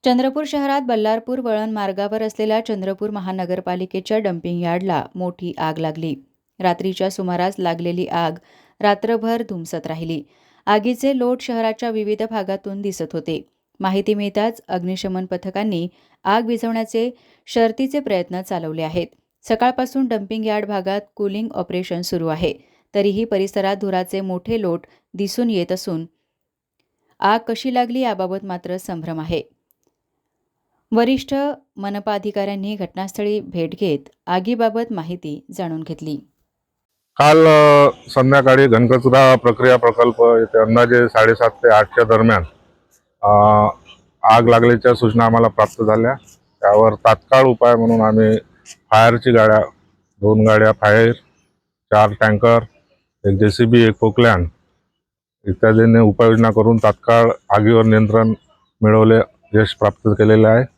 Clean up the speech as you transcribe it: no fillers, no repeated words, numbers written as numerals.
चंद्रपूर शहरात बल्लारपूर वळण मार्गावर असलेल्या चंद्रपूर महानगरपालिकेच्या डम्पिंग यार्डला मोठी आग लागली. रात्रीच्या सुमारास लागलेली आग रात्रभर धुमसत राहिली. आगीचे लोट शहराच्या विविध भागातून दिसत होते. माहिती मिळताच अग्निशमन पथकांनी आग विझवण्याचे शर्थीचे प्रयत्न चालवले आहेत. सकाळपासून डम्पिंग यार्ड भागात कूलिंग ऑपरेशन सुरू आहे. तरीही परिसरात धुराचे मोठे लोट दिसून येत असून आग कशी लागली याबाबत मात्र संभ्रम आहे. वरिष्ठ मनपा अधिकाऱ्यांनी घटनास्थळी भेट घेत आगीबाबत माहिती जाणून घेतली. काल संध्याकाळी घनकचरा प्रक्रिया प्रकल्प येथे अंदाजे 7:30 ते 8च्या दरम्यान आग लागल्याच्या सूचना आम्हाला प्राप्त झाल्या. त्यावर तात्काळ उपाय म्हणून आम्ही फायरची गाड्या, 2 गाड्या फायर, 4 टँकर, 1 JCB, 1 पोकलॅन इत्यादींनी उपाययोजना करून तात्काळ आगीवर नियंत्रण मिळवले, यश प्राप्त केलेले आहे.